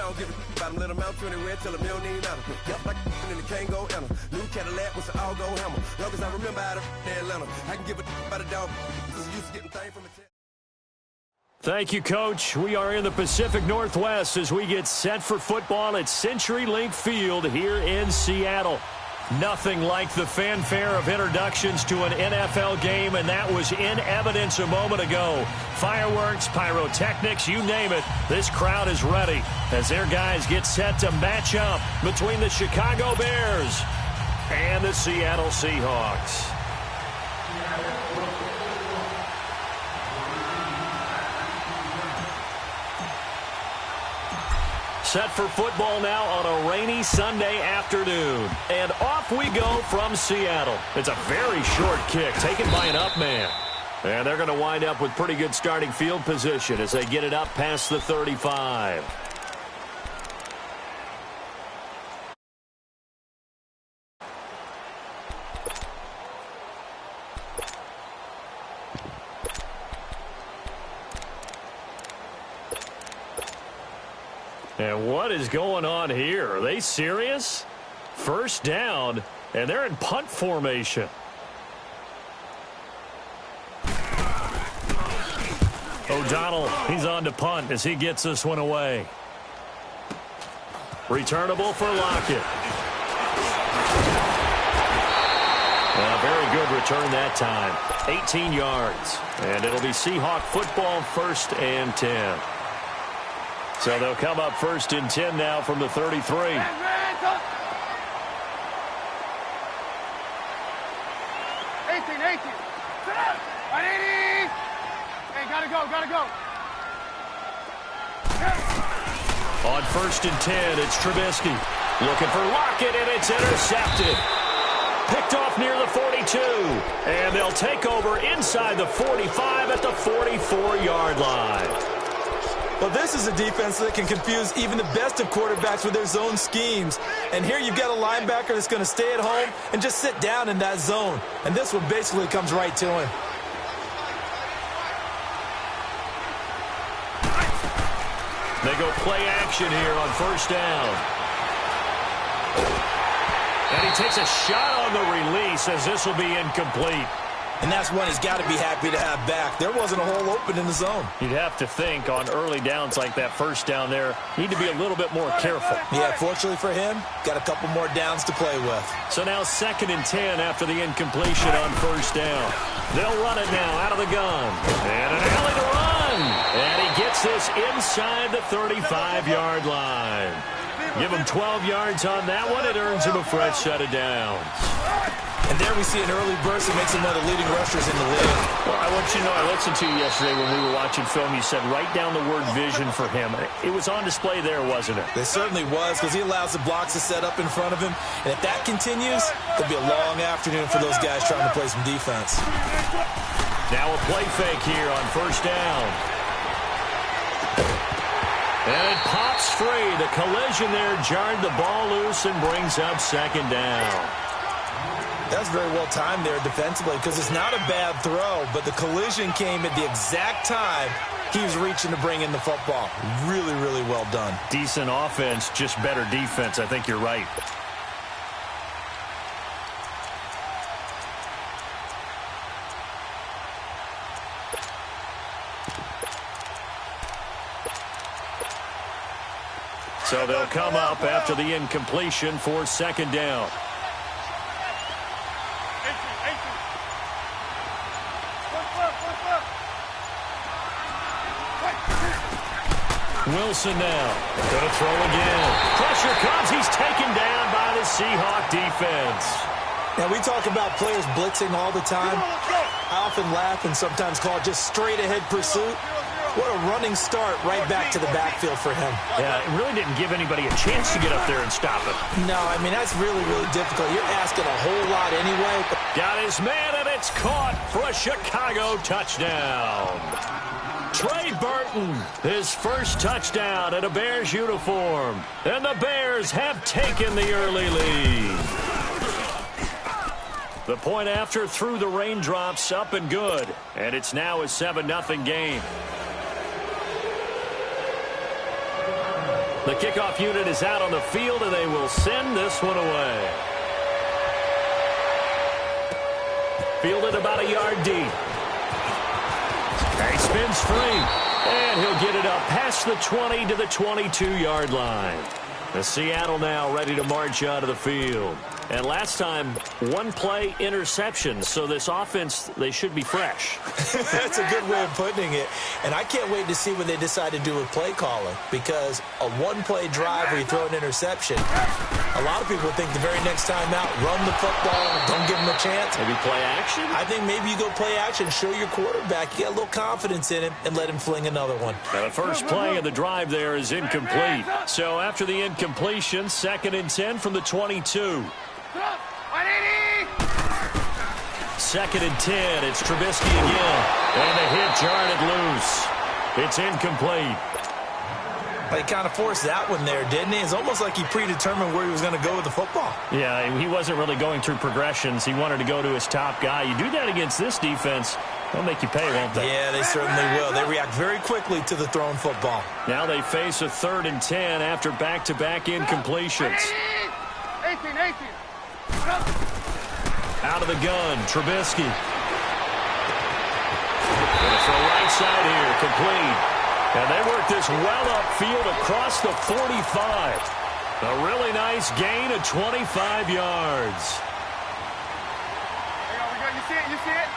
don't give a about them. Let them out anywhere till a meal need matter. Yep, like in the Kango and a new Cadillac with an all-go hammer. Long as I remember out of Atlanta, I can give a about a dog. Used to getting things from a Thank you, Coach. We are in the Pacific Northwest as we get set for football at CenturyLink Field here in Seattle. Nothing like the fanfare of introductions to an NFL game, and that was in evidence a moment ago. Fireworks, pyrotechnics, you name it. This crowd is ready as their guys get set to match up between the Chicago Bears and the Seattle Seahawks. Set for football now on a rainy Sunday afternoon. And off we go from Seattle. It's a very short kick taken by an up man. And they're going to wind up with pretty good starting field position as they get it up past the 35. And what is going on here? Are they serious? First down, and they're in punt formation. O'Donnell, he's on to punt as he gets this one away. Returnable for Lockett. Very good return that time. 18 yards. And it'll be Seahawk football, 1st and 10. So they'll come up 1st and 10 now from the 33. 18, 18. Sit up. 180. Hey, gotta go. On 1st and 10, it's Trubisky. Looking for Lockett, and it's intercepted. Picked off near the 42. And they'll take over inside the 45 at the 44-yard line. Well, this is a defense that can confuse even the best of quarterbacks with their zone schemes. And here you've got a linebacker that's going to stay at home and just sit down in that zone. And this one basically comes right to him. They go play action here on 1st down. And he takes a shot on the release as this will be incomplete. And that's one he's got to be happy to have back. There wasn't a hole open in the zone. You'd have to think on early downs like that 1st down there, need to be a little bit more careful. Yeah, fortunately for him, got a couple more downs to play with. So now 2nd and 10 after the incompletion on 1st down. They'll run it now out of the gun. And an alley to run. And he gets this inside the 35-yard line. Give him 12 yards on that one. It earns him a fresh set of downs. And there we see an early burst that makes him one of the leading rushers in the league. Well, I want you to know, I listened to you yesterday when we were watching film. You said write down the word vision for him. It was on display there, wasn't it? It certainly was, because he allows the blocks to set up in front of him. And if that continues, it'll be a long afternoon for those guys trying to play some defense. Now a play fake here on 1st down. And it pops free. The collision there jarred the ball loose and brings up 2nd down. That's very well timed there defensively, because it's not a bad throw, but the collision came at the exact time he was reaching to bring in the football. Really, really well done. Decent offense, just better defense. I think you're right. So they'll come up after the incompletion for 2nd down. Wilson now. Going to throw again. Pressure comes. He's taken down by the Seahawk defense. Now, we talk about players blitzing all the time. I often laugh and sometimes call it just straight-ahead pursuit. What a running start right back to the backfield for him. Yeah, it really didn't give anybody a chance to get up there and stop it. No, I mean, that's really, really difficult. You're asking a whole lot anyway. Got his man, and it's caught for a Chicago touchdown. Trey Burton, his first touchdown in a Bears uniform. And the Bears have taken the early lead. The point after through the raindrops, up and good. And it's now a 7-0 game. The kickoff unit is out on the field, and they will send this one away. Fielded about a yard deep. He spins free, and he'll get it up past the 20 to the 22-yard line. The Seattle now ready to march out of the field. And last time, one-play interception, so this offense, they should be fresh. That's a good way of putting it. And I can't wait to see what they decide to do with play calling, because a one-play drive where you throw an interception, a lot of people think the very next time out, run the football, don't give them a chance. Maybe play action? I think maybe you go play action, show your quarterback, you get a little confidence in him, and let him fling another one. Now the first play of the drive there is incomplete. So after the incompletion, 2nd and 10 from the 22. 2nd and 10. It's Trubisky again. And the hit jarred it loose. It's incomplete. He kind of forced that one there, didn't he? It's almost like he predetermined where he was going to go with the football. Yeah, he wasn't really going through progressions. He wanted to go to his top guy. You do that against this defense, they'll make you pay, won't they? Yeah, they certainly will. They react very quickly to the thrown football. Now they face a 3rd and 10 after back-to-back incompletions. 18. Out of the gun, Trubisky. And it's the right side here, complete. And they work this well upfield across the 45. A really nice gain of 25 yards. There we go. You see it?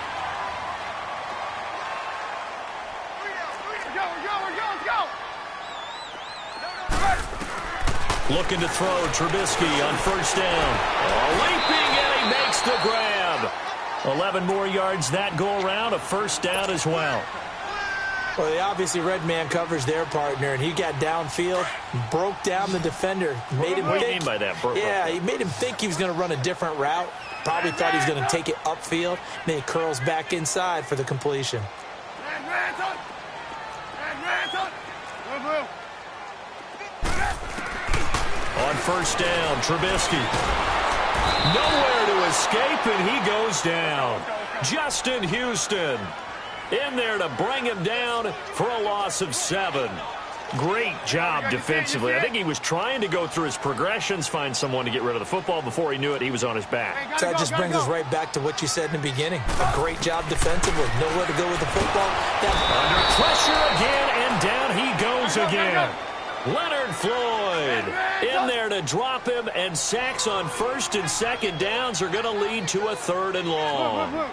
Let's go. Looking to throw, Trubisky on 1st down. Leaping, and he makes the grab. 11 more yards that go around, a 1st down as well. Well, they obviously read man coverage their partner, and he got downfield, broke down the defender, made him What do you think. mean by that? He made him think he was going to run a different route. Probably thought he was going to take it upfield. Then he curls back inside for the completion. On 1st down, Trubisky. Nowhere to escape, and he goes down. Justin Houston in there to bring him down for a loss of 7. Great job defensively. I think he was trying to go through his progressions, find someone to get rid of the football. Before he knew it, he was on his back. So that just brings us right back to what you said in the beginning. A great job defensively. Nowhere to go with the football. Under pressure again, and down he goes again. Leonard Floyd in there to drop him, and sacks on 1st and 2nd downs are going to lead to a 3rd and long.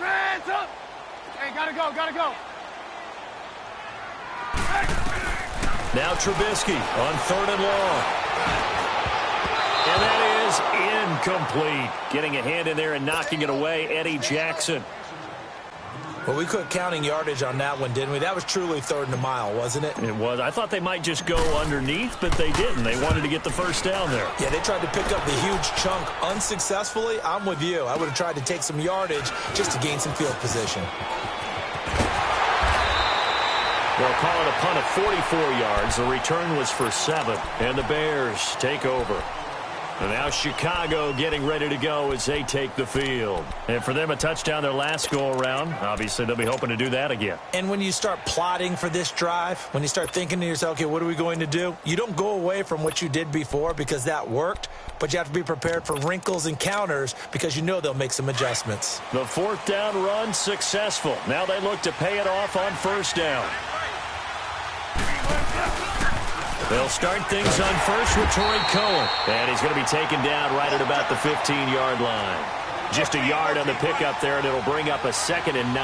Red, up. Hey, gotta go. Now Trubisky on 3rd and long. And that is incomplete. Getting a hand in there and knocking it away, Eddie Jackson. Well, we quit counting yardage on that one, didn't we? That was truly 3rd and a mile, wasn't it? It was. I thought they might just go underneath, but they didn't. They wanted to get the 1st down there. Yeah, they tried to pick up the huge chunk unsuccessfully. I'm with you. I would have tried to take some yardage just to gain some field position. They'll call it a punt of 44 yards. The return was for 7, and the Bears take over. And now Chicago getting ready to go as they take the field. And for them, a touchdown their last go-around. Obviously, they'll be hoping to do that again. And when you start plotting for this drive, when you start thinking to yourself, okay, what are we going to do? You don't go away from what you did before because that worked, but you have to be prepared for wrinkles and counters because you know they'll make some adjustments. The 4th down run successful. Now they look to pay it off on 1st down. They'll start things on 1st with Torrey Cohen. And he's going to be taken down right at about the 15-yard line. Just a yard on the pickup there, and it'll bring up a 2nd and 9.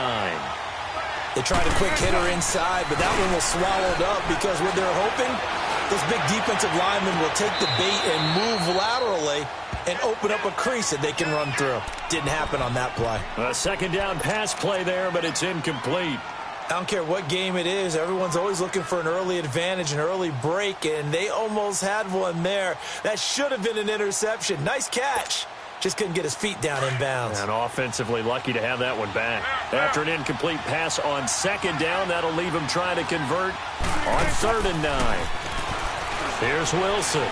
They tried a quick hitter inside, but that one was swallowed up because what they're hoping, those big defensive linemen will take the bait and move laterally and open up a crease that they can run through. Didn't happen on that play. A 2nd down pass play there, but it's incomplete. I don't care what game it is. Everyone's always looking for an early advantage, an early break, and they almost had one there. That should have been an interception. Nice catch. Just couldn't get his feet down in bounds. And offensively lucky to have that one back. After an incomplete pass on 2nd down, that'll leave him trying to convert on 3rd and 9. Here's Wilson.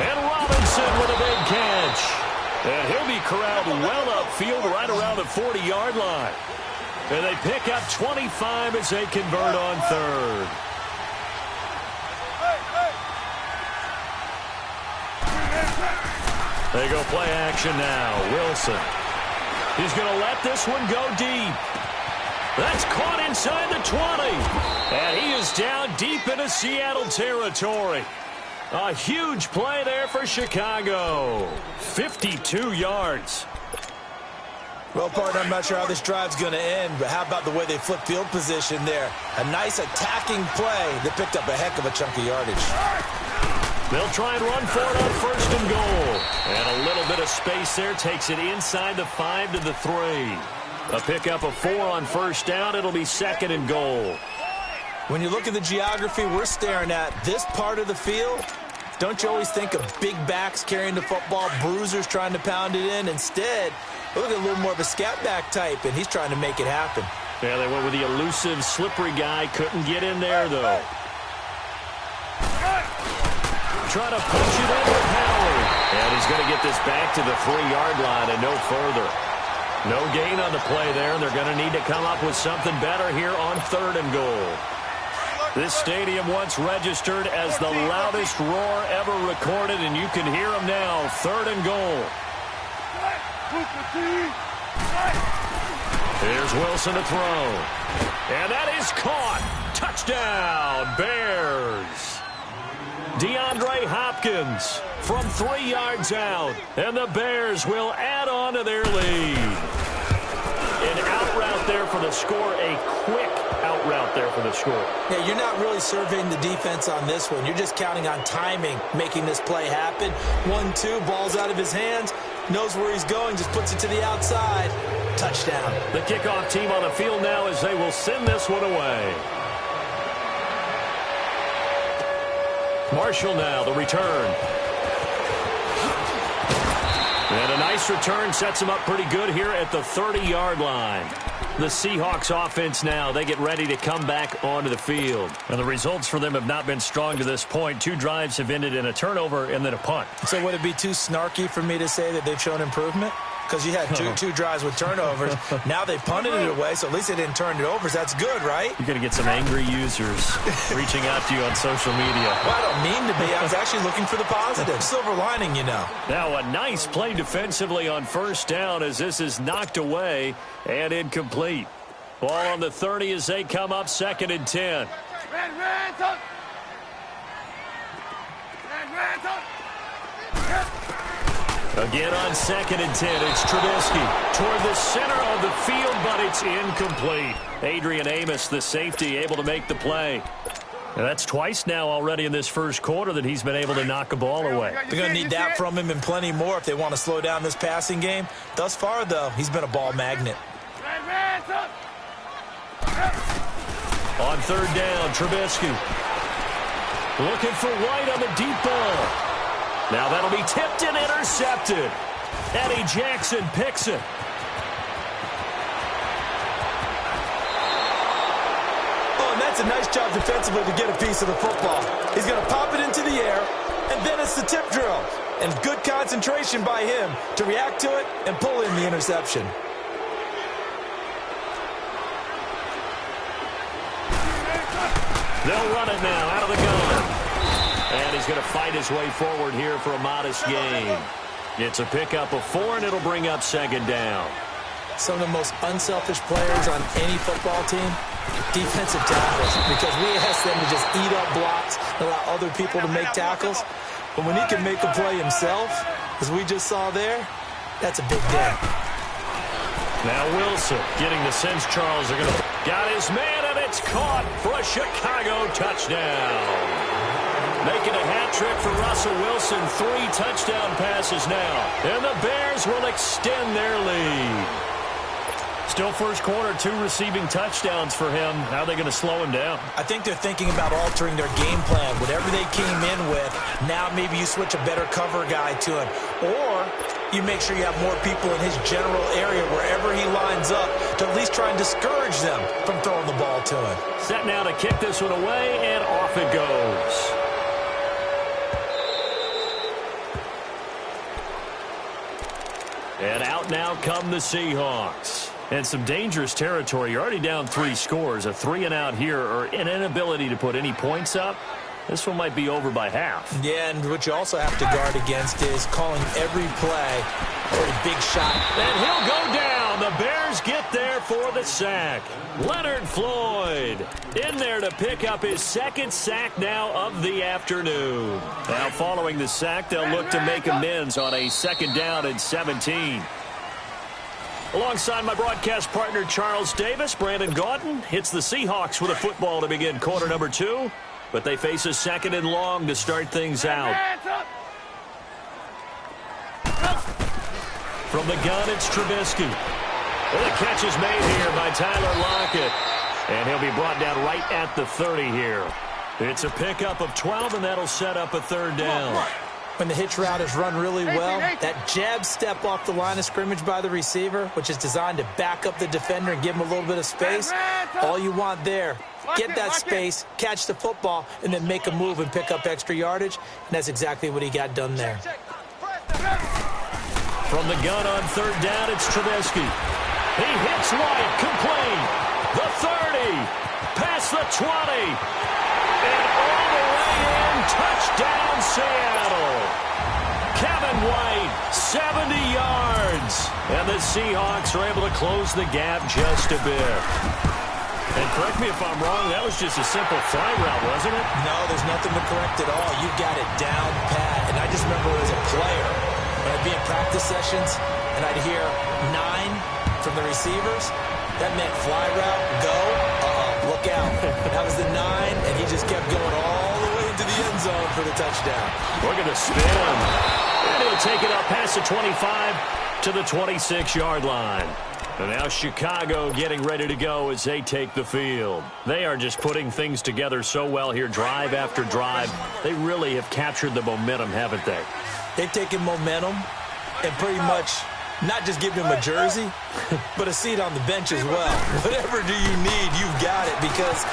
And Robinson with a big catch. And he'll be corralled well upfield right around the 40-yard line. And they pick up 25 as they convert on third. They go play action now. Wilson. He's going to let this one go deep. That's caught inside the 20. And he is down deep into Seattle territory. A huge play there for Chicago. 52 yards. Well, partner, I'm not sure how this drive's going to end, but how about the way they flip field position there? A nice attacking play that picked up a heck of a chunk of yardage. They'll try and run for it on first and goal. And a little bit of space there takes it inside the 5 to the 3. A pickup of 4 on first down. It'll be second and goal. When you look at the geography we're staring at, this part of the field, don't you always think of big backs carrying the football, bruisers trying to pound it in? Instead, look at a little more of a scat back type, and he's trying to make it happen. Yeah, they went with the elusive, slippery guy. Couldn't get in there, though. Trying to punch it in with Howard. And he's going to get this back to the 3-yard line and no further. No gain on the play there, and they're going to need to come up with something better here on third and goal. This stadium once registered as the loudest roar ever recorded, and you can hear them now. Third and goal. Here's Wilson to throw. And that is caught. Touchdown, Bears. DeAndre Hopkins from 3 yards out. And the Bears will add on to their lead. An out route there for the score. A quick out route there for the score. Yeah, you're not really surveying the defense on this one. You're just counting on timing, making this play happen. 1-2, ball's out of his hands. Knows where he's going, just puts it to the outside. Touchdown. The kickoff team on the field now as they will send this one away. Marshall now, the return. And a nice return sets him up pretty good here at the 30-yard line. The Seahawks offense now, they get ready to come back onto the field. And the results for them have not been strong to this point. 2 drives have ended in a turnover and then a punt. So would it be too snarky for me to say that they've shown improvement? Because you had two drives with turnovers. Now they punted it away, so at least they didn't turn it over. So that's good, right? You're going to get some angry users reaching out to you on social media. Well, I don't mean to be. I was actually looking for the positive. Silver lining, you know. Now a nice play defensively on first down as this is knocked away and incomplete. Ball on the 30 as they come up second and 10. Again on second and 10, it's Trubisky toward the center of the field, but it's incomplete. Adrian Amos, the safety, able to make the play. And that's twice now already in this first quarter that he's been able to knock a ball away. They're going to need that from him and plenty more if they want to slow down this passing game. Thus far, though, he's been a ball magnet. On third down, Trubisky looking for White on the deep ball. Now that'll be tipped and intercepted. Eddie Jackson picks it. Oh, and that's a nice job defensively to get a piece of the football. He's going to pop it into the air, and then it's the tip drill. And good concentration by him to react to it and pull in the interception. They'll run it now out of the gun. And he's going to fight his way forward here for a modest gain. It's a pickup of 4, and it'll bring up second down. Some of the most unselfish players on any football team, defensive tackles, because we ask them to just eat up blocks and allow other people to make tackles. But when he can make a play himself, as we just saw there, that's a big day. Now Wilson getting the sense Charles are going to got his man, and it's caught for a Chicago touchdown. Making a hat trick for Russell Wilson. 3 touchdown passes now. And the Bears will extend their lead. Still first quarter, 2 receiving touchdowns for him. How are they going to slow him down? I think they're thinking about altering their game plan. Whatever they came in with, now maybe you switch a better cover guy to him. Or you make sure you have more people in his general area wherever he lines up to at least try and discourage them from throwing the ball to him. Set now to kick this one away, and off it goes. And out now come the Seahawks. And some dangerous territory. You're already down 3 scores. A 3-and-out here or an inability to put any points up. This one might be over by half. Yeah, and what you also have to guard against is calling every play for a big shot. And he'll go down. The Bears get there for the sack. Leonard Floyd in there to pick up his 2nd sack now of the afternoon. Now following the sack, they'll look to make amends on a 2nd down and 17. Alongside my broadcast partner Charles Davis, Brandon Gaudin hits the Seahawks with a football to begin quarter number 2. But they face a 2nd and long to start things out. From the gun, it's Trubisky. Well, the catch is made here by Tyler Lockett. And he'll be brought down right at the 30 here. It's a pickup of 12, and that'll set up a 3rd down. When the hitch route is run really well, that jab step off the line of scrimmage by the receiver, which is designed to back up the defender and give him a little bit of space, all you want there, get that space, catch the football, and then make a move and pick up extra yardage, and that's exactly what he got done there. From the gun on 3rd down, it's Trubisky. He hits White, complete. The 30, past the 20, and all the way in, touchdown Seattle. Kevin White, 70 yards. And the Seahawks are able to close the gap just a bit. And correct me if I'm wrong, that was just a simple fly route, wasn't it? No, there's nothing to correct at all. You've got it down pat. And I just remember as a player, when I'd be in practice sessions, and I'd hear 9 from the receivers, that meant fly route, go, look out. That was the 9, and he just kept going all the way into the end zone for the touchdown. Look at the spin. And he'll take it up past the 25 to the 26-yard line. And now Chicago getting ready to go as they take the field. They are just putting things together so well here, drive after drive. They really have captured the momentum, haven't they? They've taken momentum and pretty much not just given him a jersey, but a seat on the bench as well. Whatever do you need, you've got it, because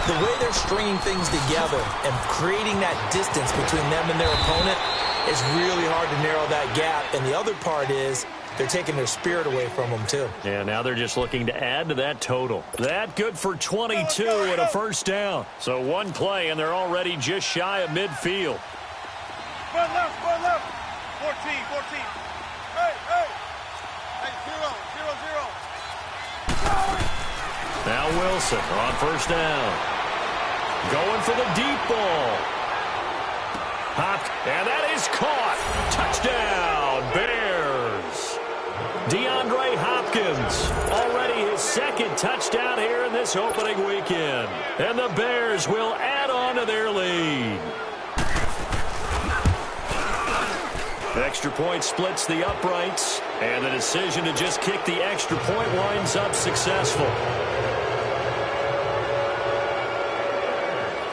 the way they're stringing things together and creating that distance between them and their opponent is really hard to narrow that gap. And the other part is they're taking their spirit away from them, too. Yeah, now they're just looking to add to that total. That good for 22 and a 1st down. So one play, and they're already just shy of midfield. Run left, 14, 14. Hey, hey. Hey, 0, 0, 0. Now Wilson on 1st down. Going for the deep ball. And that is caught. Touchdown, Bears. DeAndre Hopkins, already his 2nd touchdown here in this opening weekend. And the Bears will add on to their lead. The extra point splits the uprights, and the decision to just kick the extra point winds up successful.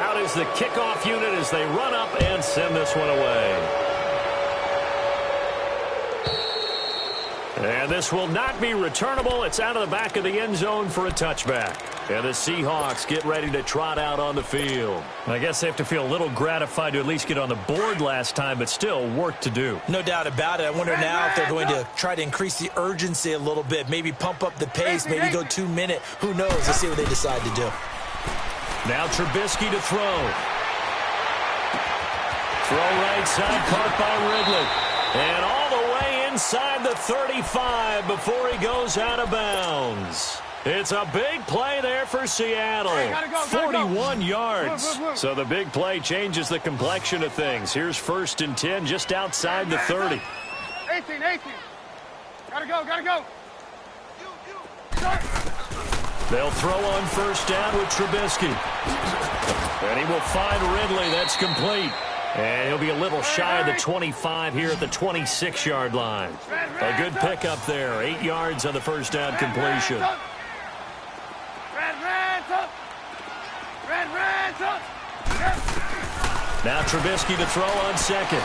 Out is the kickoff unit as they run up and send this one away. And this will not be returnable. It's out of the back of the end zone for a touchback. And the Seahawks get ready to trot out on the field. I guess they have to feel a little gratified to at least get on the board last time, but still work to do. No doubt about it. I wonder now if they're going to try to increase the urgency a little bit, maybe pump up the pace, maybe go 2-minute. Who knows? Let's see what they decide to do. Now Trubisky to throw. Throw right side, caught by Ridley. And all the way inside the 35 before he goes out of bounds. It's a big play there for Seattle. 41 yards. So the big play changes the complexion of things. Here's 1st and 10 just outside the 30. 18. Gotta go. They'll throw on 1st down with Trubisky. And he will find Ridley. That's complete. And he'll be a little shy of the 25 here at the 26-yard line. A good pickup there. 8 yards on the 1st down completion. Now Trubisky to throw on 2nd.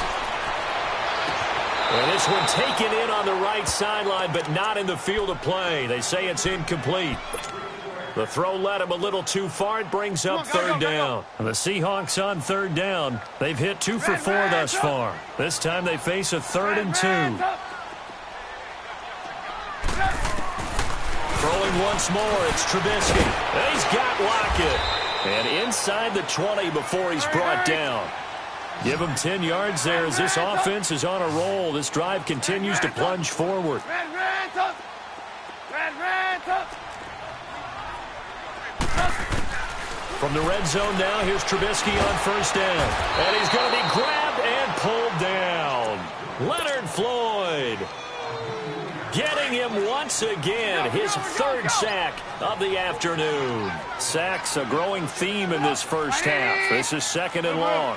And this one taken in on the right sideline, but not in the field of play. They say it's incomplete. The throw led him a little too far. It brings up 3rd down. And the Seahawks on 3rd down. They've hit 2 for 4 thus far. This time they face a 3rd and 2. once more. It's Trubisky. He's got Lockett. And inside the 20 before he's brought down. Give him 10 yards there as this offense is on a roll. This drive continues to plunge forward. From the red zone now, here's Trubisky on first down. And he's going to be grabbed and pulled down. Leonard Floyd getting him once again, his third sack of the afternoon. Sacks a growing theme in this first half. This is second and long.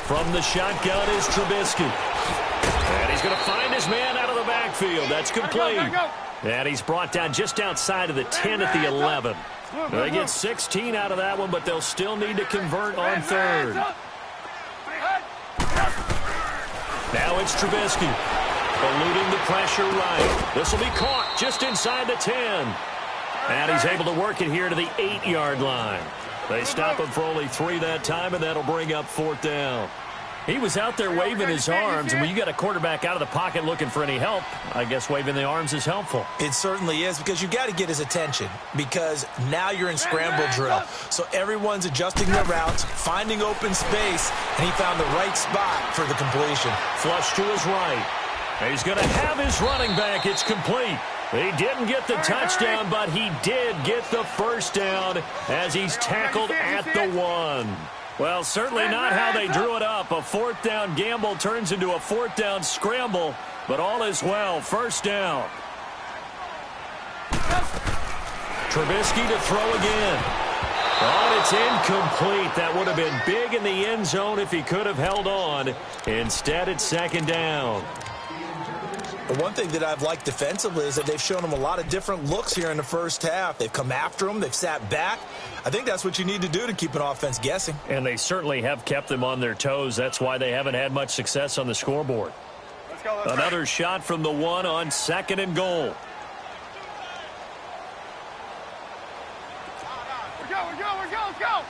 From the shotgun is Trubisky. And he's going to find his man out of the backfield. That's complete. And he's brought down just outside of the 10 at the 11. They get 16 out of that one, but they'll still need to convert on third. Now it's Trubisky. Eluding the pressure right. This will be caught just inside the 10. And he's able to work it here to the 8-yard line. They stop him for only 3 that time, and that'll bring up fourth down. He was out there waving his arms, and when you got a quarterback out of the pocket looking for any help, I guess waving the arms is helpful. It certainly is, because you got to get his attention, because now you're in scramble drill. So everyone's adjusting their routes, finding open space, and he found the right spot for the completion. Flush to his right. He's going to have his running back. It's complete. He didn't get the touchdown, but he did get the first down as he's tackled at the 1. Well, certainly not how they drew it up. A fourth down gamble turns into a fourth down scramble, but all is well. First down. Trubisky to throw again. Oh, it's incomplete. That would have been big in the end zone if he could have held on. Instead, it's second down. The one thing that I've liked defensively is that they've shown him a lot of different looks here in the first half. They've come after him. They've sat back. I think that's what you need to do to keep an offense guessing. And they certainly have kept them on their toes. That's why they haven't had much success on the scoreboard. Let's go, Another shot from the 1 on second and goal. We're go, let's go.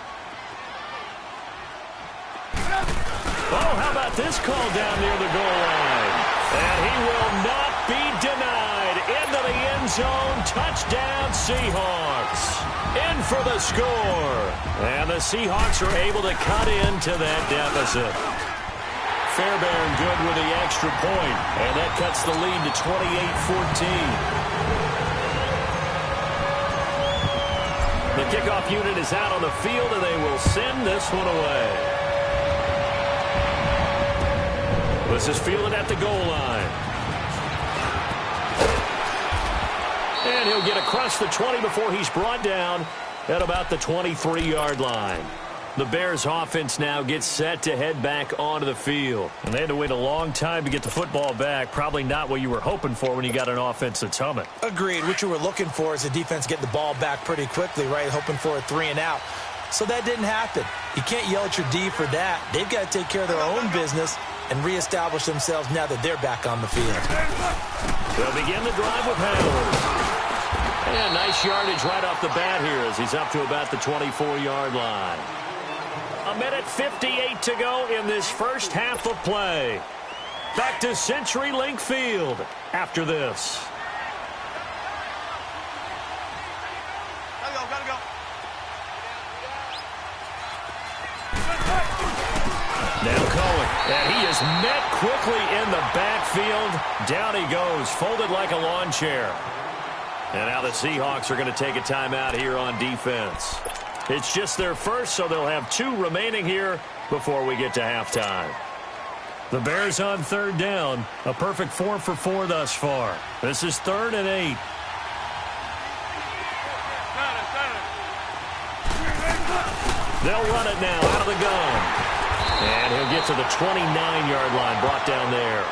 Oh, how about this call down near the goal line? And he will not be denied. Into the end zone. Touchdown, Seahawks. In for the score. And the Seahawks are able to cut into that deficit. Fairbairn good with the extra point. And that cuts the lead to 28-14. The kickoff unit is out on the field, and they will send this one away. This is fielded at the goal line. And he'll get across the 20 before he's brought down at about the 23-yard line. The Bears offense now gets set to head back onto the field. And they had to wait a long time to get the football back. Probably not what you were hoping for when you got an offense that's humming. Agreed. What you were looking for is the defense getting the ball back pretty quickly, right? Hoping for a 3-and-out. So that didn't happen. You can't yell at your D for that. They've got to take care of their own business and reestablish themselves now that they're back on the field. They'll begin the drive with Howard. And nice yardage right off the bat here as he's up to about the 24-yard line. 1:58 to go in this first half of play. Back to CenturyLink Field after this. Gotta go. Now Cohen, and he is met quickly in the backfield. Down he goes, folded like a lawn chair. And now the Seahawks are going to take a timeout here on defense. It's just their first, so they'll have 2 remaining here before we get to halftime. The Bears on third down, a perfect 4 for 4 thus far. This is 3rd and 8. They'll run it now out of the gun. And he'll get to the 29-yard line, brought down there.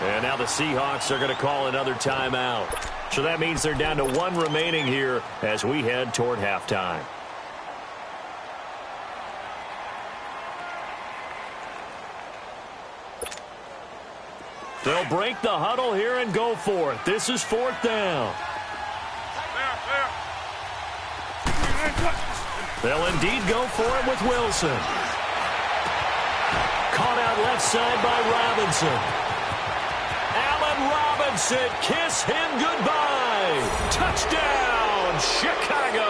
And now the Seahawks are going to call another timeout. So that means they're down to 1 remaining here as we head toward halftime. They'll break the huddle here and go for it. This is 4th down. They'll indeed go for it with Wilson. Caught out left side by Robinson. Allen Robinson, kiss him goodbye. Touchdown, Chicago.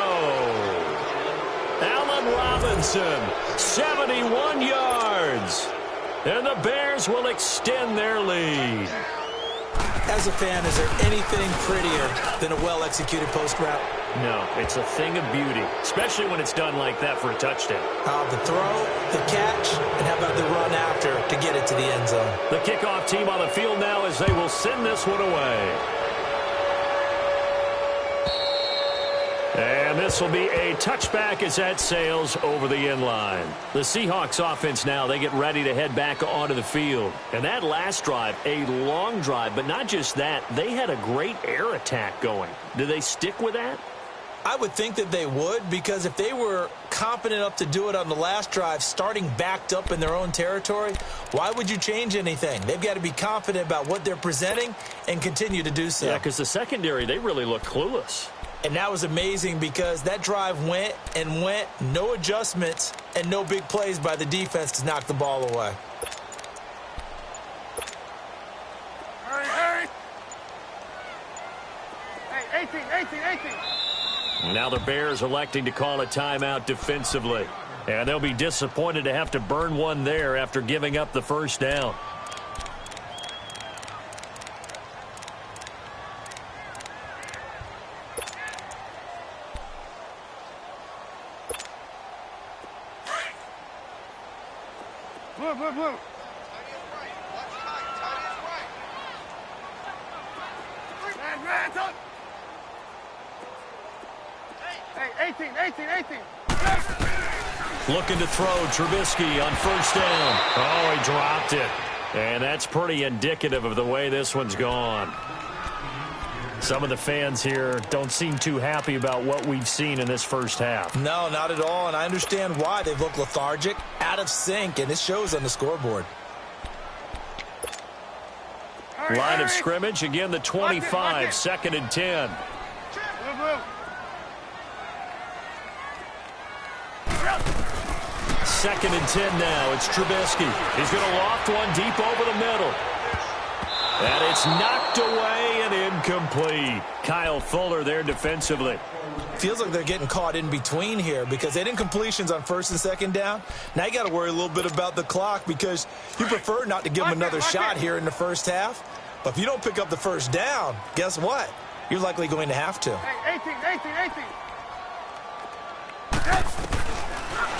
Allen Robinson, 71 yards. And the Bears will extend their lead. As a fan, is there anything prettier than a well-executed post route? No, it's a thing of beauty, especially when it's done like that for a touchdown. The throw, the catch, and how about the run after to get it to the end zone? The kickoff team on the field now as they will send this one away. And this will be a touchback as that sails over the end line. The Seahawks offense now, they get ready to head back onto the field. And that last drive, a long drive, but not just that, they had a great air attack going. Do they stick with that? I would think that they would, because if they were confident enough to do it on the last drive, starting backed up in their own territory, why would you change anything? They've got to be confident about what they're presenting and continue to do so. Yeah, because the secondary, they really looked clueless. And that was amazing because that drive went and went, no adjustments, and no big plays by the defense to knock the ball away. Hurry, hurry. Hey, 18. Now the Bears electing to call a timeout defensively. And they'll be disappointed to have to burn one there after giving up the first down. Blue. Red, up. Hey, 18. Looking to throw Trubisky on first down. Oh, he dropped it. And that's pretty indicative of the way this one's gone. Some of the fans here don't seem too happy about what we've seen in this first half. No, not at all, and I understand why. They've looked lethargic, out of sync, and it shows on the scoreboard. Line of scrimmage, again the 25, second and 10. Blue. Second and 10 now. It's Trubisky. He's going to loft one deep over the middle. And it's knocked away and incomplete. Kyle Fuller there defensively. Feels like they're getting caught in between here because they didn't completions on first and second down. Now you got to worry a little bit about the clock because you prefer not to give them another shot here in the first half. But if you don't pick up the first down, guess what? You're likely going to have to. Hey, 18.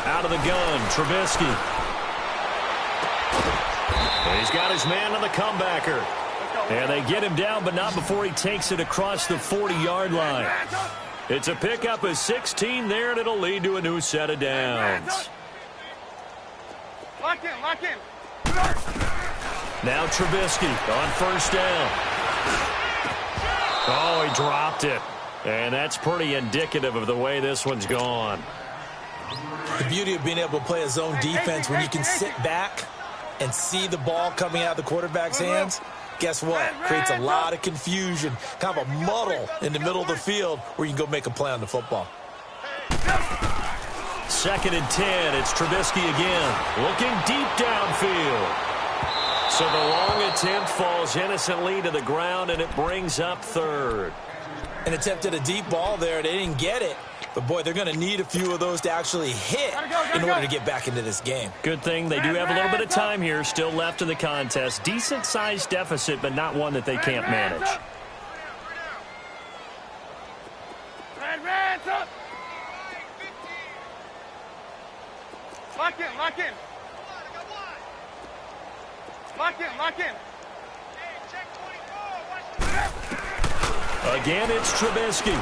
Out of the gun, Trubisky. He's got his man on the comebacker. And they get him down, but not before he takes it across the 40-yard line. It's a pickup of 16 there, and it'll lead to a new set of downs. Lock in. Now Trubisky on first down. Oh, he dropped it. And that's pretty indicative of the way this one's gone. The beauty of being able to play a zone defense when you can sit back and see the ball coming out of the quarterback's hands, guess what? Creates a lot of confusion, kind of a muddle in the middle of the field where you can go make a play on the football. Second and 10, it's Trubisky again, looking deep downfield. So the long attempt falls innocently to the ground, and it brings up third. An attempt at a deep ball there. They didn't get it. But, boy, they're going to need a few of those to actually hit in order to get back into this game. Good thing they do have a little bit of time here still left in the contest. Decent-sized deficit, but not one that they can't manage. Red, up. Lock in. Again, it's Trubisky.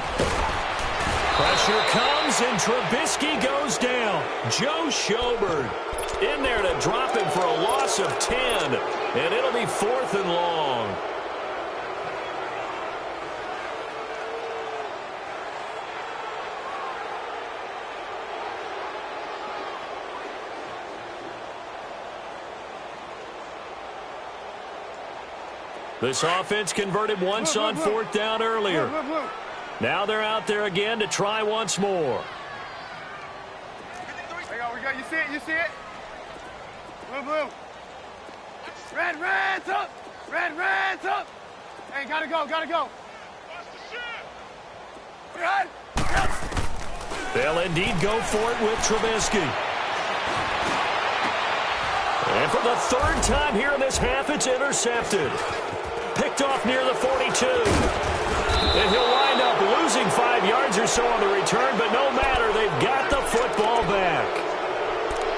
Pressure comes, and Trubisky goes down. Joe Schobert in there to drop him for a loss of 10, and it'll be 4th and long. This offense converted once on 4th down earlier. Now they're out there again to try once more. You see it? You see it? Blue, blue. Red, red's up. Red, red's up. Hey, gotta go, gotta go. Red. They'll indeed go for it with Trubisky. And for the third time here in this half, it's intercepted. Picked off near the 42. And he'll wind up losing 5 yards or so on the return, but no matter, they've got the football back.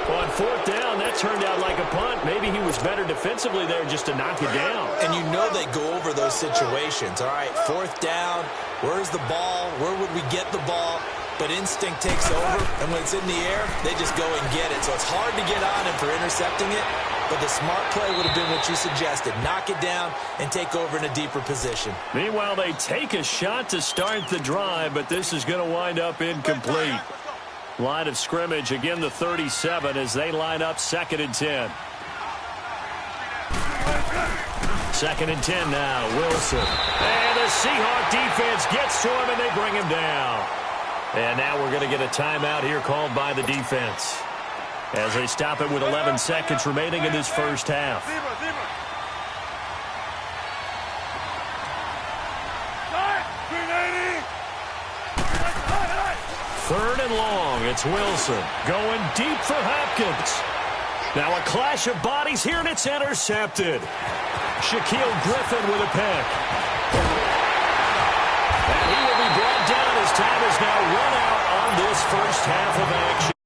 On fourth down, that turned out like a punt. Maybe he was better defensively there just to knock it down. And you know they go over those situations. All right, fourth down, where's the ball? Where would we get the ball? But instinct takes over, and when it's in the air, they just go and get it. So it's hard to get on him for intercepting it, but the smart play would have been what you suggested. Knock it down and take over in a deeper position. Meanwhile, they take a shot to start the drive, but this is going to wind up incomplete. Line of scrimmage, again the 37 as they line up 2nd and 10. 2nd and 10 now, Wilson. And the Seahawk defense gets to him and they bring him down. And now we're going to get a timeout here called by the defense as they stop it with 11 seconds remaining in this first half. Third and long, it's Wilson going deep for Hopkins. Now a clash of bodies here, and it's intercepted. Shaquille Griffin with a pick. And he will be brought down as time is now run out on this first half of action.